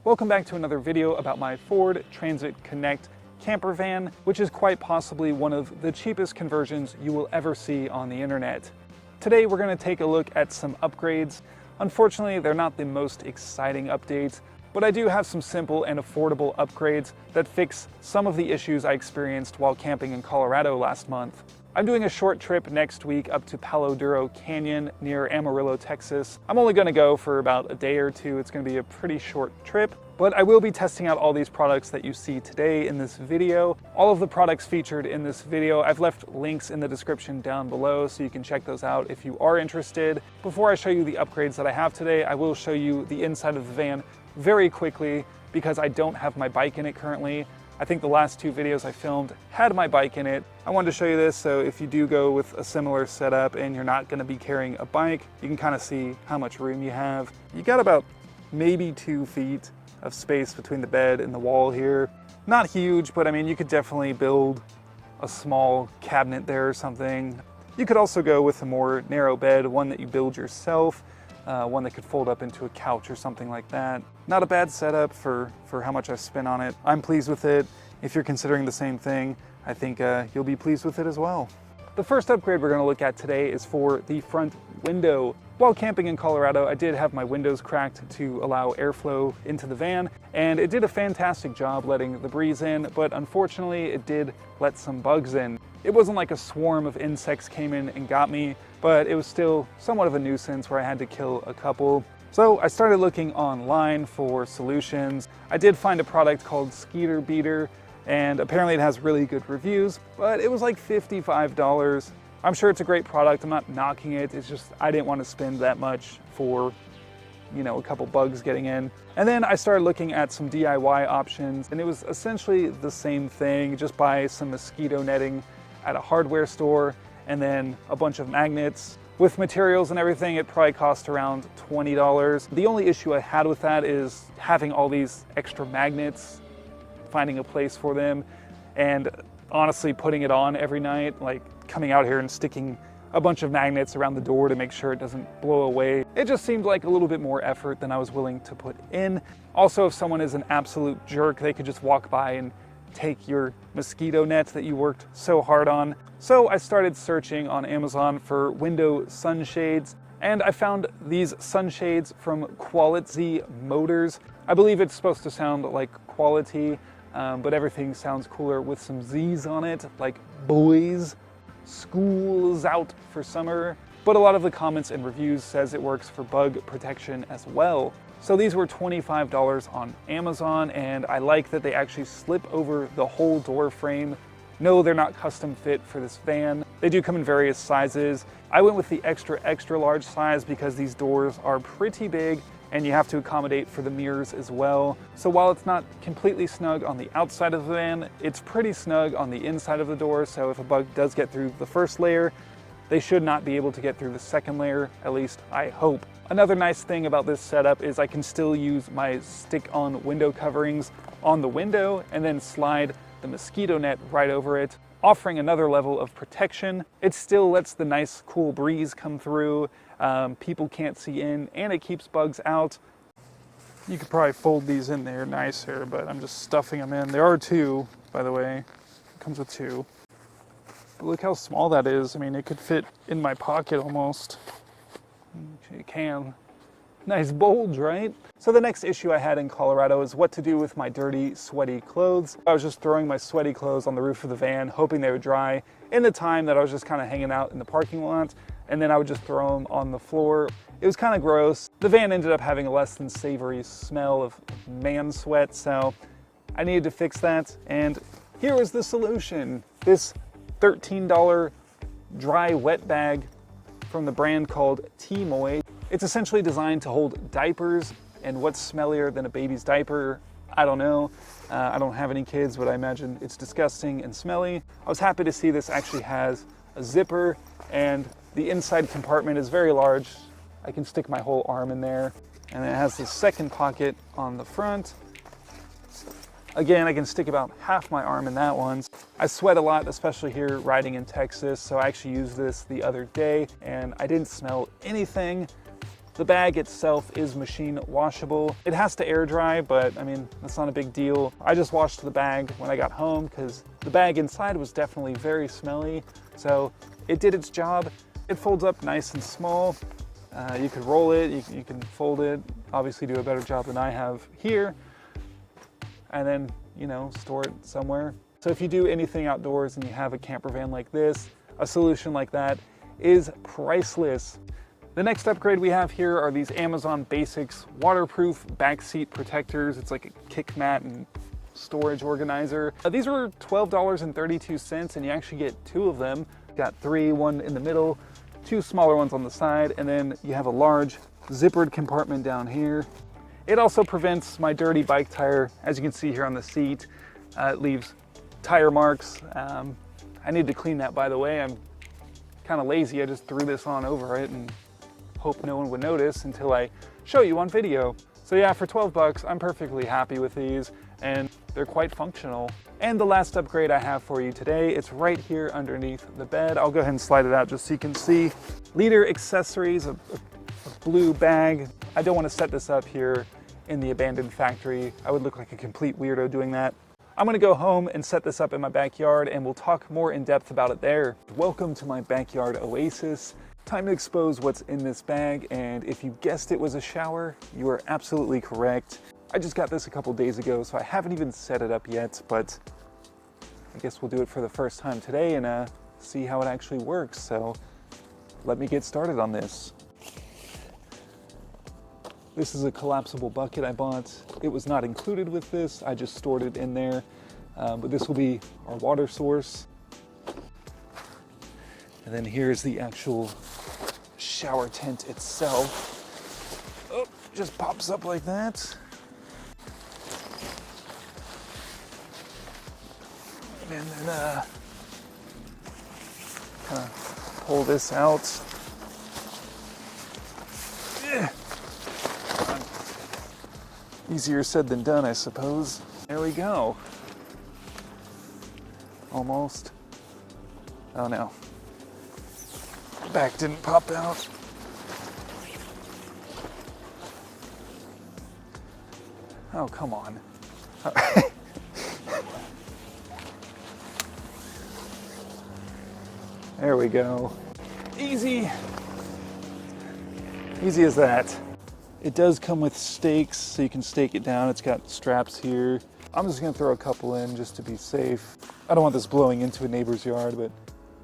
Welcome back to another video about my Ford Transit Connect camper van, which is quite possibly one of the cheapest conversions you will ever see on the internet. Today we're going to take a look at some upgrades. Unfortunately, they're not the most exciting updates, but I do have some simple and affordable upgrades that fix some of the issues I experienced while camping in Colorado last month. I'm doing a short trip next week up to Palo Duro Canyon near Amarillo, Texas. I'm only going to go for about a day or two. It's going to be a pretty short trip, but I will be testing out all these products that you see today in this video. All of the products featured in this video, I've left links in the description down below so you can check those out if you are interested. Before I show you the upgrades that I have today, I will show you the inside of the van very quickly because I don't have my bike in it currently. I think the last two videos I filmed had my bike in it. I wanted to show you this so if you do go with a similar setup and you're not going to be carrying a bike, you can kind of see how much room you have. You got about maybe 2 feet of space between the bed and the wall here. Not huge, but I mean, you could definitely build a small cabinet there or something. You could also go with a more narrow bed, one that you build yourself, one that could fold up into a couch or something like that. Not a bad setup for how much I've spent on it. I'm pleased with it. If you're considering the same thing, I think you'll be pleased with it as well. The first upgrade we're going to look at today is for the front window. While camping in Colorado, I did have my windows cracked to allow airflow into the van, and it did a fantastic job letting the breeze in, but unfortunately it did let some bugs in. It wasn't like a swarm of insects came in and got me, but it was still somewhat of a nuisance where I had to kill a couple. So I started looking online for solutions. I did find a product called Skeeter Beater, and apparently it has really good reviews, but it was like $55. I'm sure it's a great product, I'm not knocking it, it's just I didn't want to spend that much for, you know, a couple bugs getting in. And then I started looking at some DIY options, and it was essentially the same thing. Just buy some mosquito netting at a hardware store, and then a bunch of magnets. With materials and everything, it probably cost around $20. The only issue I had with that is having all these extra magnets, finding a place for them, and honestly putting it on every night, like coming out here and sticking a bunch of magnets around the door to make sure it doesn't blow away. It just seemed like a little bit more effort than I was willing to put in. Also, if someone is an absolute jerk, they could just walk by and take your mosquito net that you worked so hard on. So I started searching on Amazon for window sunshades, and I found these sunshades from Quality Motors. I believe it's supposed to sound like quality, but everything sounds cooler with some Z's on it, like boys. School's out for summer. But a lot of the comments and reviews says it works for bug protection as well. So these were $25 on Amazon, and I like that they actually slip over the whole door frame. No, they're not custom fit for this van. They do come in various sizes. I went with the extra large size because these doors are pretty big and you have to accommodate for the mirrors as well. So while it's not completely snug on the outside of the van, it's pretty snug on the inside of the door. So if a bug does get through the first layer, they should not be able to get through the second layer, at least I hope. Another nice thing about this setup is I can still use my stick-on window coverings on the window and then slide the mosquito net right over it, offering another level of protection. It still lets the nice cool breeze come through. People can't see in, and it keeps bugs out. You could probably fold these in there nicer, but I'm just stuffing them in. There are 2, by the way. It comes with 2. But look how small that is. I mean, it could fit in my pocket almost. It can. Nice bulge, right? So the next issue I had in Colorado is what to do with my dirty, sweaty clothes. I was just throwing my sweaty clothes on the roof of the van, hoping they would dry in the time that I was just kind of hanging out in the parking lot, and then I would just throw them on the floor. It was kind of gross. The van ended up having a less than savory smell of man sweat, so I needed to fix that, and here was the solution. This $13 dry wet bag from the brand called T-Moy. It's essentially designed to hold diapers, and what's smellier than a baby's diaper? I don't know. I don't have any kids, but I imagine it's disgusting and smelly. I was happy to see this actually has a zipper, and the inside compartment is very large. I can stick my whole arm in there, and then it has this second pocket on the front. Again, I can stick about half my arm in that one. I sweat a lot, especially here riding in Texas, so I actually used this the other day, and I didn't smell anything. The bag itself is machine washable. It has to air dry, but I mean, that's not a big deal. I just washed the bag when I got home because the bag inside was definitely very smelly. So it did its job. It folds up nice and small. You could roll it, you can fold it, obviously do a better job than I have here, and then, you know, store it somewhere. So if you do anything outdoors and you have a camper van like this, a solution like that is priceless. The next upgrade we have here are these Amazon Basics waterproof backseat protectors. It's like a kick mat and storage organizer. These were $12.32 and you actually get 2 of them. Got 3, 1 in the middle, 2 smaller ones on the side, and then you have a large zippered compartment down here. It also prevents my dirty bike tire. As you can see here on the seat, it leaves tire marks. I need to clean that, by the way. I'm kind of lazy. I just threw this on over it and hope no one would notice until I show you on video. So yeah, for 12 bucks, I'm perfectly happy with these and they're quite functional. And the last upgrade I have for you today, it's right here underneath the bed. I'll go ahead and slide it out just so you can see. Leader accessories, a blue bag. I don't want to set this up here in the abandoned factory. I would look like a complete weirdo doing that. I'm gonna go home and set this up in my backyard and we'll talk more in depth about it there. Welcome to my backyard oasis. Time to expose what's in this bag, and if you guessed it was a shower, you are absolutely correct. I just got this a couple days ago, so I haven't even set it up yet, but I guess we'll do it for the first time today and see how it actually works. So let me get started on this. This is a collapsible bucket I bought. It was not included with this, I just stored it in there. But this will be our water source. And then here's the actual shower tent itself. Oh, just pops up like that. And then kind of pull this out. Easier said than done, I suppose. There we go. Almost. Oh no. Back didn't pop out. Oh, come on. There we go. Easy. Easy as that. It does come with stakes, so you can stake it down. It's got straps here. I'm just gonna throw a couple in just to be safe. I don't want this blowing into a neighbor's yard, but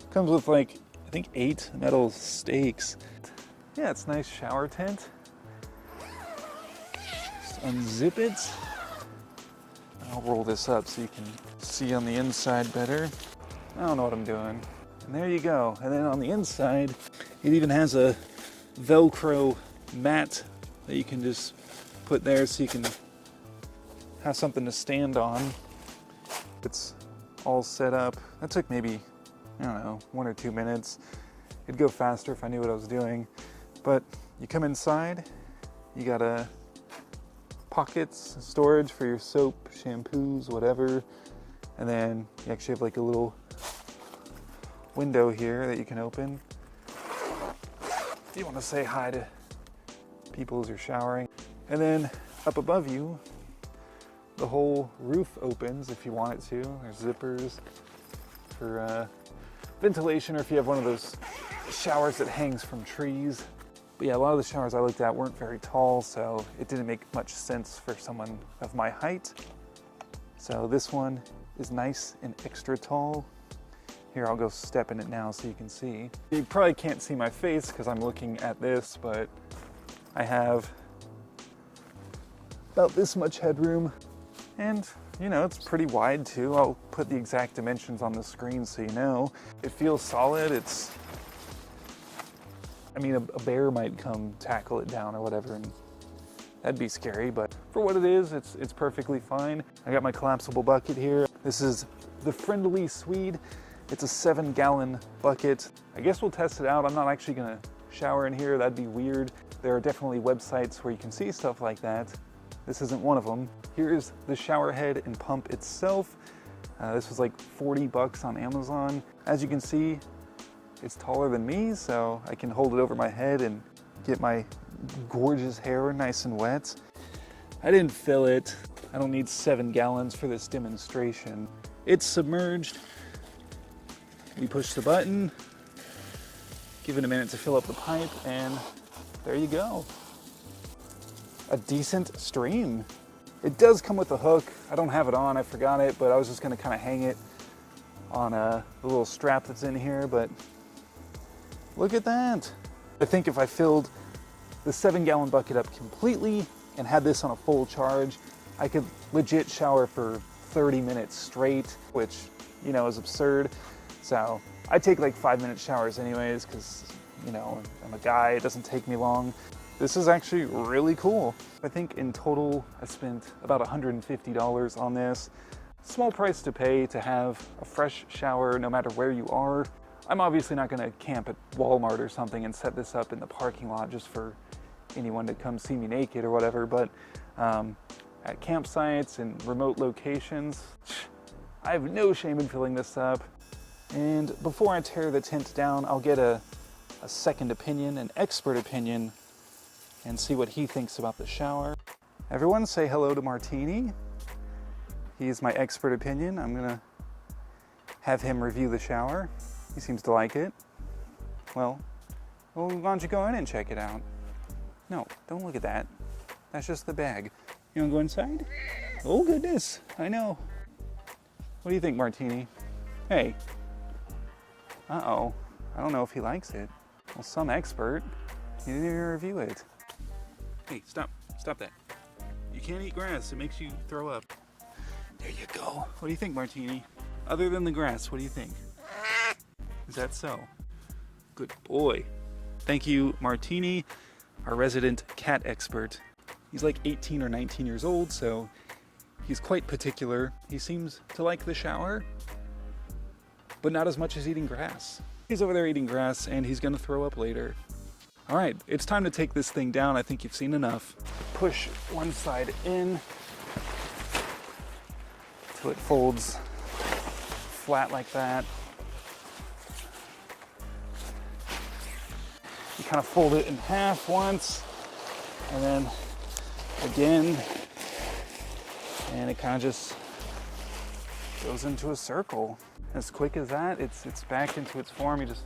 it comes with like, I think 8 metal stakes. Yeah, it's a nice shower tent. Just unzip it. I'll roll this up so you can see on the inside better. I don't know what I'm doing. And there you go. And then on the inside, it even has a Velcro mat that you can just put there so you can have something to stand on. It's all set up. That took maybe, I don't know, 1 or 2 minutes. It'd go faster if I knew what I was doing. But you come inside, you got a pockets, storage for your soap, shampoos, whatever. And then you actually have like a little window here that you can open. If you want to say hi to people as you're showering. And then up above you, the whole roof opens if you want it to. There's zippers for ventilation, or if you have one of those showers that hangs from trees. But yeah, a lot of the showers I looked at weren't very tall, so it didn't make much sense for someone of my height. So this one is nice and extra tall. Here, I'll go step in it now so you can see. You probably can't see my face because I'm looking at this, but I have about this much headroom, and you know, it's pretty wide too. I'll put the exact dimensions on the screen so you know. It feels solid. It's, I mean, a bear might come tackle it down or whatever, and that'd be scary, but for what it is, it's perfectly fine. I got my collapsible bucket here. This is the Friendly Swede. It's a 7-gallon bucket. I guess we'll test it out. I'm not actually gonna shower in here. That'd be weird. There are definitely websites where you can see stuff like that. This isn't one of them. Here's the shower head and pump itself. This was like 40 bucks on Amazon. As you can see, it's taller than me, so I can hold it over my head and get my gorgeous hair, nice and wet. I didn't fill it. I don't need 7 gallons for this demonstration. It's submerged. We push the button, give it a minute to fill up the pipe, and there you go. A decent stream. It does come with a hook. I don't have it on, I forgot it, but I was just gonna kind of hang it on the little strap that's in here, but look at that. I think if I filled the 7-gallon bucket up completely and had this on a full charge, I could legit shower for 30 minutes straight, which, you know, is absurd. So I take like 5-minute showers anyways, because, you know, I'm a guy, it doesn't take me long. This is actually really cool. I think in total, I spent about $150 on this. Small price to pay to have a fresh shower no matter where you are. I'm obviously not gonna camp at Walmart or something and set this up in the parking lot just for anyone to come see me naked or whatever, but at campsites and remote locations, I have no shame in filling this up. And before I tear the Tint down, I'll get a second opinion, an expert opinion, and see what he thinks about the shower. Everyone say hello to Martini. He's my expert opinion. I'm gonna have him review the shower. He seems to like it. Well, why don't you go in and check it out? No, don't look at that. That's just the bag. You wanna go inside? Oh goodness, I know. What do you think, Martini? Hey. Uh-oh, I don't know if he likes it. Well, some expert, he didn't even review it. Hey, stop that. You can't eat grass, it makes you throw up. There you go. What do you think, Martini? Other than the grass, what do you think? Is that so? Good boy. Thank you, Martini, our resident cat expert. He's like 18 or 19 years old, so he's quite particular. He seems to like the shower, but not as much as eating grass. He's over there eating grass, and he's gonna throw up later. All right, it's time to take this thing down. I think you've seen enough. Push one side in till it folds flat like that. You kind of fold it in half once, and then again, and it kind of just goes into a circle. As quick as that, it's back into its form. You just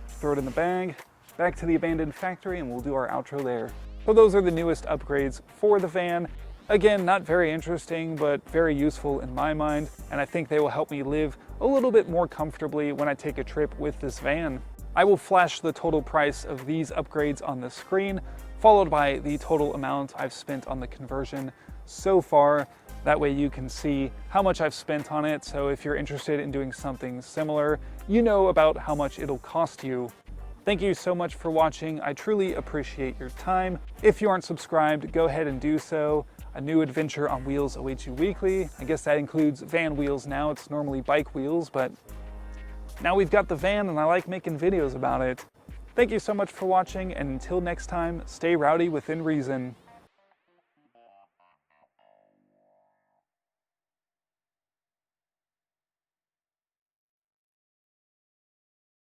throw it in the bag, back to the abandoned factory, and we'll do our outro there. So those are the newest upgrades for the van. Again, not very interesting, but very useful in my mind, and I think they will help me live a little bit more comfortably when I take a trip with this van. I will flash the total price of these upgrades on the screen, followed by the total amount I've spent on the conversion so far. That way you can see how much I've spent on it, so if you're interested in doing something similar, you know about how much it'll cost you. Thank you so much for watching. I truly appreciate your time. If you aren't subscribed, go ahead and do so. A new adventure on wheels awaits you weekly. I guess that includes van wheels now. It's normally bike wheels, but now we've got the van and I like making videos about it. Thank you so much for watching, and until next time, stay rowdy within reason.